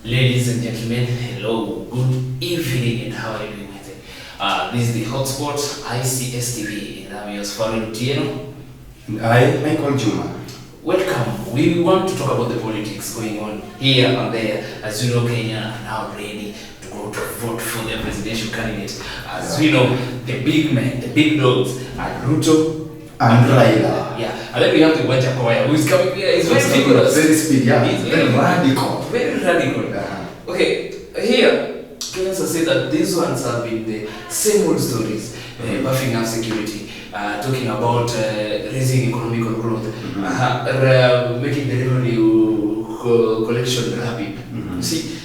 Ladies and gentlemen, hello, good evening, and how are you doing with it? This is the HOTSPOT ICS TV, and I'm your foreign Tieno. And I, Michael Juma. Welcome. We want to talk about the politics going on here and there. As you know, Kenya are now ready to go to vote for their presidential candidate. As we know, the big men, the big dogs are Ruto And Nuella. Yeah, and then we have the Wajakoya, who is coming here. He's very vigorous. Very speedy, yeah. He's very radical. Very radical. Okay, here, Kenyans have said that these ones have been the same old stories, buffing up security, talking about raising economical growth, making the revenue collection rapid. See,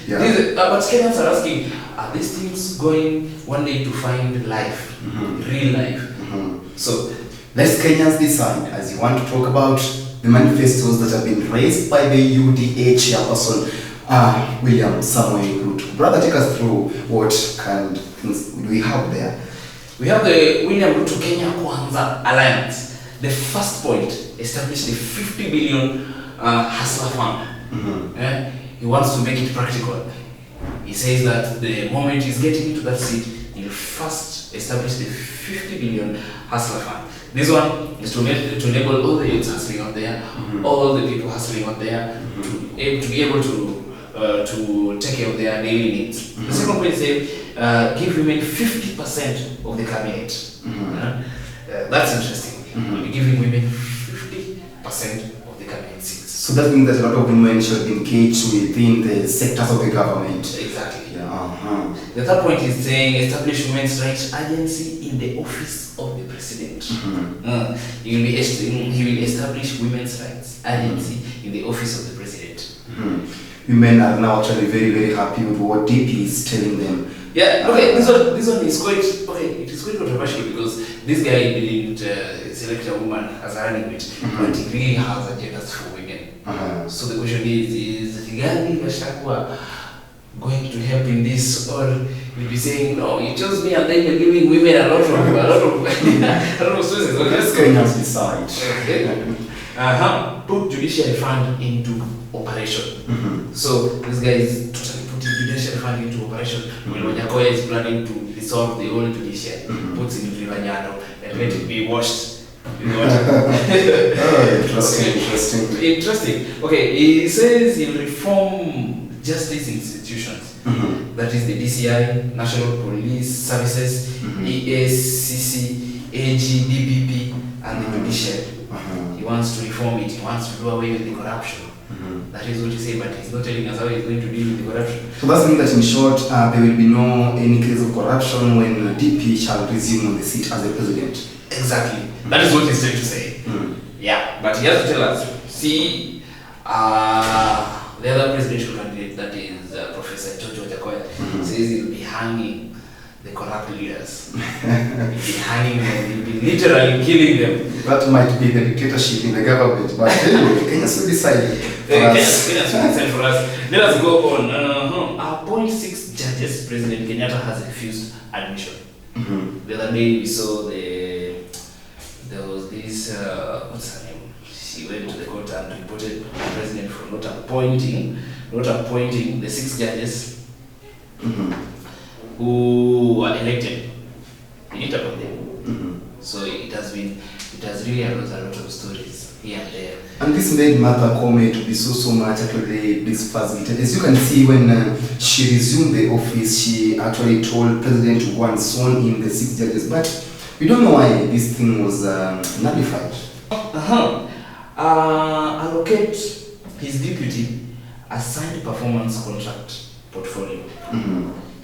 but Kenyans are asking, are these things going one day to find life, real life? So, let's Kenyans decide, as you want to talk about the manifestos that have been raised by the UDA chairperson, William Samuel Ruto. Brother, take us through what kind of things do we have there. We have the William Ruto Kenya Kwanza Alliance. The first point established a 50 billion hustler fund. He wants to make it practical. He says that the moment he's getting into that seat, he'll first establish the 50 billion hustler fund. This one is to enable all the youths hustling out there, all the people hustling out there, to be able to take care of their daily needs. The second point is give women 50% of the cabinet. That's interesting. We'll be giving women 50% of the cabinet seats. So that means that a lot of women should engage within the sectors of the government. Exactly. The third point is saying establish women's rights agency in the office of the president. He will establish women's rights agency in the office of the president. Women are now actually very, very happy with what DP is telling them. Yeah, okay, this one is quite, it is quite controversial because this guy didn't select a woman as a running mate, but he really has agendas for women. So the question is Rigathi Gachagua going to help in this, or you'll be saying, no, you chose me and then you're giving women a lot of sources. Let's Kenyans decide. Put judiciary fund into operation. So this guy is totally putting judiciary fund into operation. When Wajakoya is planning to dissolve the old judiciary, puts it in Rivanyano and let it be washed. Interesting. Okay, he says he'll reform justice institutions. That is the DCI, National Police Services, ESCC, AG, DPP, and the judiciary. He wants to reform it. He wants to do away with the corruption. That is what he said, but he's not telling us how he's going to deal with the corruption. So that's mean that in short, there will be no any case of corruption when the DP shall resume on the seat as the president. Exactly. That is what he's trying to say. Yeah, but he has to tell us. See, the other presidential candidate, that is Professor George Wajakoya, says he'll be hanging the corrupt leaders. He'll be hanging them. He'll be literally killing them. That might be the dictatorship in the government, but anyway, Kenya still decide. Kenya still decide for us. Let us go on. Appoint 6 judges. President Kenyatta has refused admission. The other day we saw there was this what's her name? She went to the court and reported the president for not appointing the 6 judges who were elected. He didn't appoint them. So it has really arose a lot of stories here and there. And this made Martha Koome to be so much actually disfacilitated. As you can see, when she resumed the office, she actually told President to go and sworn in the 6 judges. But we don't know why this thing was nullified. Allocate his deputy a signed performance contract portfolio.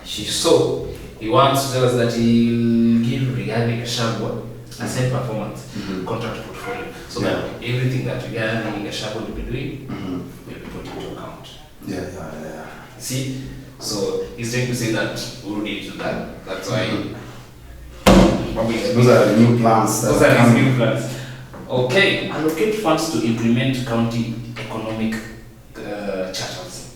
He wants to tell us that he'll give Rigathi Gachagua a signed performance contract portfolio, so that everything that Rigathi Gachagua will be doing will be put into account. See, so he's trying to say that we will need to do that. That's why. Those are the new plans. Those are his new plans. Okay, allocate funds to implement county economic charters.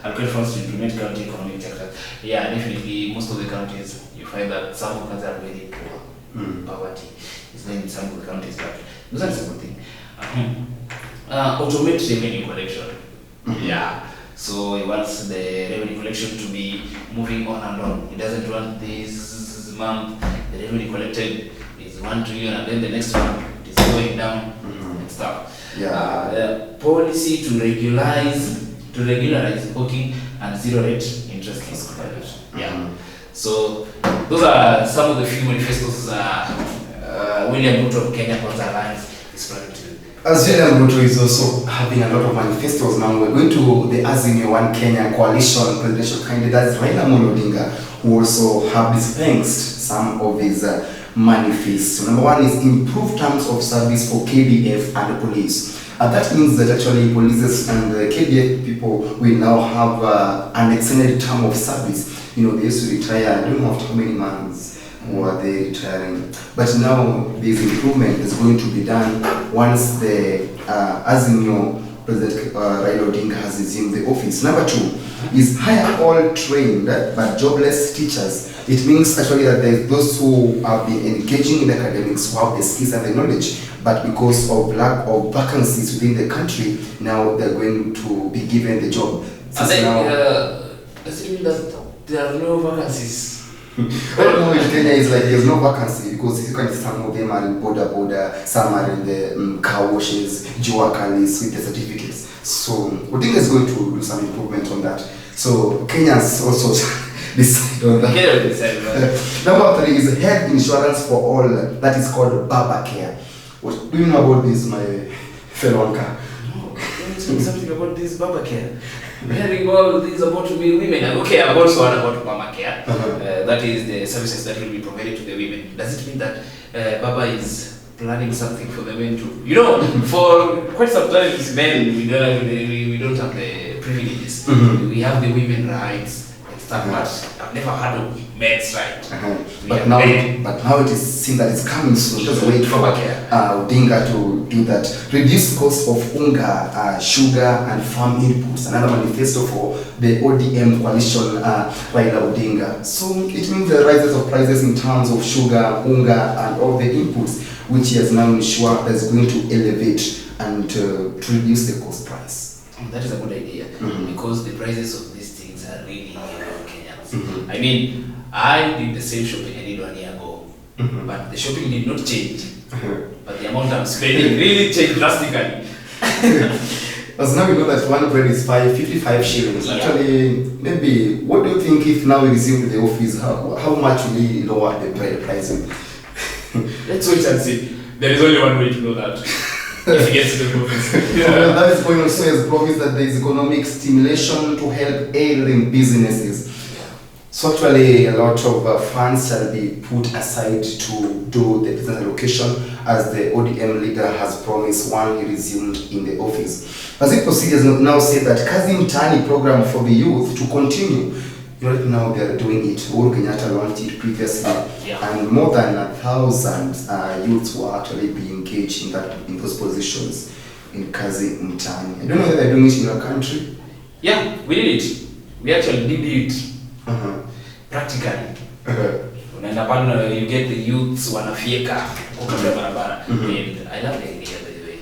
Allocate funds to implement county economic charters. Yeah, definitely, most of the counties, you find that some of them are very poor. Poverty is there in some of the counties, but that's a good thing. Automate revenue collection. So he wants the revenue collection to be moving on and on. He doesn't want this month the revenue collected is 1 trillion and then the next month it is going down and stuff. The policy to regularize booking and zero rate interest is provided. So those are some of the few manifestos William Ruto of Kenya Kwanza Alliance is planning to do. As William Ruto is also having a lot of manifestos now, we're going to the Azimio One Kenya coalition presidential candidate Raila Amolo Odinga, who also have dispensed some of his manifests. So number one is improve terms of service for KDF and the police. That means that actually police and the KDF people will now have an extended term of service. You know, they used to retire, I don't know after how many months were they retiring. But now this improvement is going to be done once the Azimio President Raila Odinga has resumed the office. Number two is hire all trained but jobless teachers. It means actually that there's those who have been engaging in academics who have the skills and the knowledge, but because of lack of vacancies within the country, now they're going to be given the job. Does it mean that there are no vacancies? Right now in Kenya is like there's no vacancy because you can see some of them are in border, some are in the car washes, jua kalis with the certificates. So Odinga is going to do some improvement on that. So Kenyans also decide on that. Number three is health insurance for all. That is called Baba Care. What do you know about this, my fellow anchor? No, tell me something about this Baba Care. Hearing all these about women. Okay, I've also heard about Mama Care. That is the services that will be provided to the women. Does it mean that Baba is planning something for the men too? You know, for quite some time, men we don't have the privileges. We have the women rights and stuff, but I've never heard of men's rights. But now it is seen that it's coming soon. Just wait for Odinga to do that. Reduce cost of unga, sugar and farm inputs. Another manifesto for the ODM coalition, Raila Odinga. So it means the rises of prices in terms of sugar, unga and all the inputs, which he has now ensured that is going to elevate and to reduce the cost price. That is a good idea because the prices of these things are really Kenyans. I mean, I did the same shopping I did 1 year ago, but the shopping did not change. But the amount I'm spending really changed drastically. As now we know that one bread is 55 shillings. Actually, maybe, what do you think if now we resume the office, how much will he lower the bread pricing? Let's wait and see. There is only one way to know that. If he gets to the office. Well, that is going also as promised that there is economic stimulation to help ailing businesses. So actually, a lot of funds shall be put aside to do the business allocation as the ODM leader has promised when he resumed in the office. As it proceeds, now say that Kazi Mtaani program for the youth to continue. Right now they are doing it. Uhuru Kenyatta launched it previously, and more than 1,000 youths will actually be engaged in those positions in Kazi Mtaani. I don't know whether they're doing it in your country. Yeah, we did it. We actually did it. Practically. Unaenda pale you get the youths wanafieka kwa barabara. And I love the idea, by the way.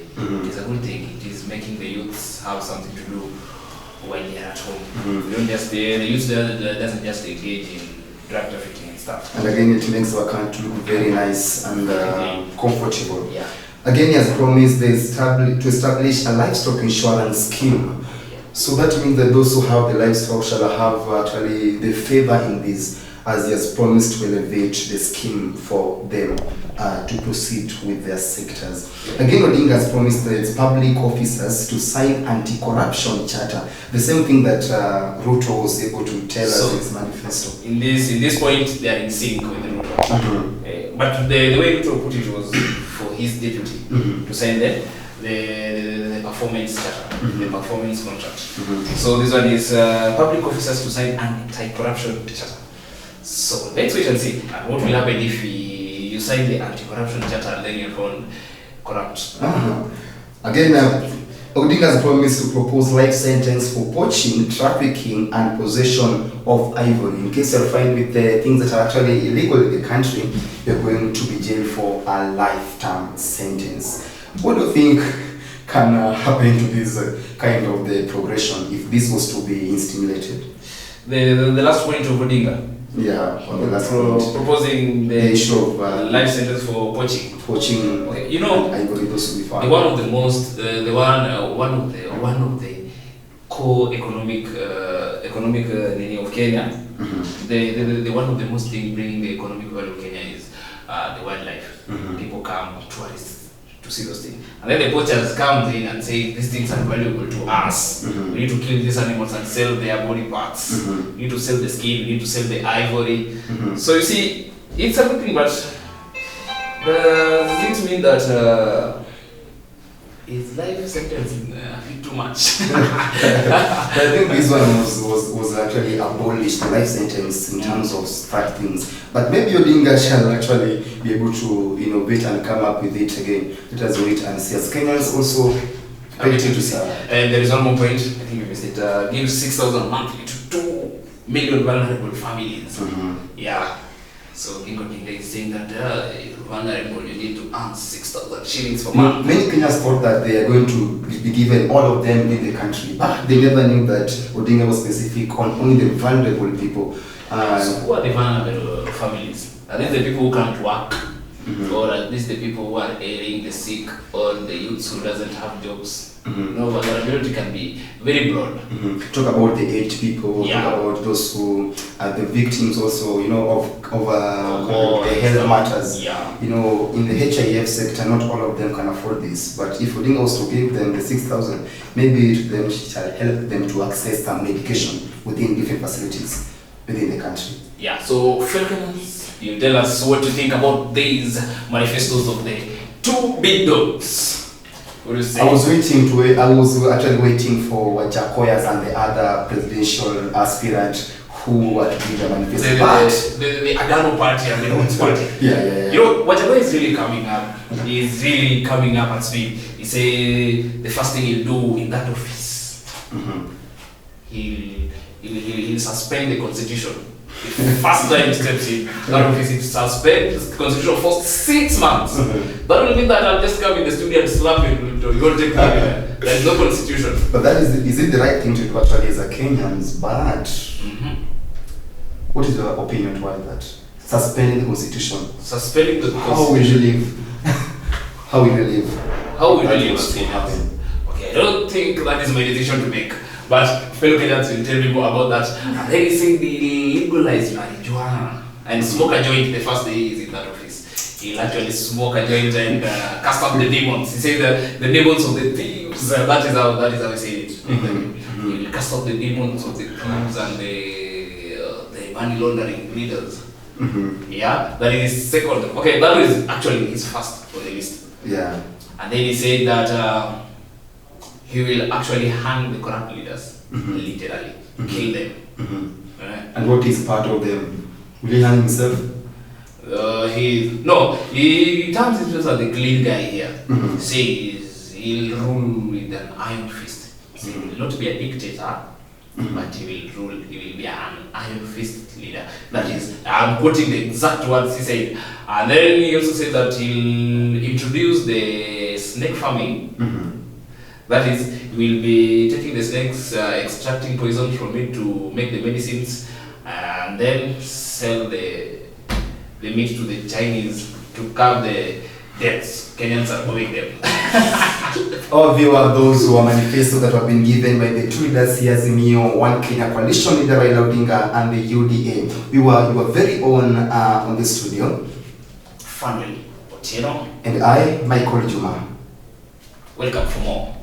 It's a good thing. It is making the youths have something to do when they are at home. We don't just the youth doesn't just engage in drug trafficking and stuff. And again, it makes our country look very nice and comfortable. Yeah. Again, he has promised to establish a livestock insurance scheme. So that means that those who have the livestock shall have actually the favor in this, as he has promised to elevate the scheme for them to proceed with their sectors. Again, Odinga has promised that public officers to sign anti-corruption charter, the same thing that Ruto was able to tell us in his manifesto. In this point, they are in sync with the Ruto. But the way Ruto put it was for his deputy to sign the performance charter, the performance contract. So this one is public officers to sign anti-corruption charter. So let's wait and see what will happen if you sign the anti-corruption charter and then you're found corrupt. Again, Odinga has promised to propose life sentence for poaching, trafficking and possession of ivory. In case you're found with the things that are actually illegal in the country, you're going to be jailed for a lifetime sentence. What do you think can happen to this kind of the progression if this was to be stimulated? The last point of Odinga. Yeah, on the last point. Proposing the issue of life sentence for poaching. Poaching. Okay, you know, I believe this will be fine. one of the most, one of the core economic of Kenya. The one of the most thing bringing the economic value of Kenya is the wildlife. People come, tourists, to see those things, and then the poachers come in and say these things are valuable to us. We need to kill these animals and sell their body parts. We need to sell the skin. We need to sell the ivory. So you see, it's a good thing, but the things mean that is life sentence a bit too much. I think this one was actually abolished, the life sentence in terms of such things. But maybe Odinga shall actually be able to innovate and come up with it again. Let us wait and see. As Kenyans also waiting to see. And there is one more point. I think you missed it. Give 6,000 monthly to 2 million vulnerable families. Yeah. So King Odinga is saying that vulnerable, you need to earn 6,000 shillings per month. Many Kenyans thought that they are going to be given all of them in the country, but they never knew that Odinga was specific on only the vulnerable people. So who are the vulnerable families? Are these the people who can't work? Or are these the people who are ailing the sick or the youths who doesn't have jobs? No, vulnerability can be very broad. Talk about the aged people, Yeah. talk about those who are the victims also, of the health matters. Yeah. In the HIF sector, not all of them can afford this, but if Odinga was to give them the 6,000, maybe them shall help them to access some medication within different facilities within the country. Yeah, so Falconers, you tell us what you think about these manifestos of the two big dogs. What do you say? I was actually waiting for Wajakoya's and the other presidential aspirant who were to give the manifesto. The Adano party and the Hoots party. Yeah. Wajakoya is really coming up. He's really coming up at speed. He say the first thing he'll do in that office, he'll suspend the constitution. The first time he steps in that office, he'll suspend the constitution for 6 months. That will mean that I'll just come in the studio and slap you. You won't take me. There is no constitution. But that is it the right thing to do actually as a Kenyans? But what is your opinion toward that? Suspending the constitution. Suspending the constitution. How will you live? How will you live? How will you live as Kenyans? Okay, I don't think that is my decision to make. But fellow Kenyans will tell me more about that. And then he said they legalize marijuana and smoke a joint the first day he's in that office. He'll actually smoke a joint and cast out the demons. He said the demons of the thieves. That is how he said it. He'll cast out the demons of the thieves and the money laundering leaders. Yeah, that is his second. Okay, that is actually his first on the list. Yeah. And then he said that he will actually hang the corrupt leaders, literally, kill them. And what is part of them? Will he hang himself? He terms himself as the clean guy here. Says he'll rule with an iron fist. He will not be a dictator, but he will rule. He will be an iron fist leader. That is, I'm quoting the exact words he said. And then he also said that he'll introduce the snake farming. That is, he will be taking the snakes, extracting poison from it to make the medicines, and then sell the meat to the Chinese to curb the debts Kenyans are owing them. All of you are those who are manifestos that have been given by the two leaders here, Azimio, One Kenya Coalition leader Raila Odinga and the UDA. You were very on the studio. Family, Otieno. And I, Michael Juma. Welcome for more.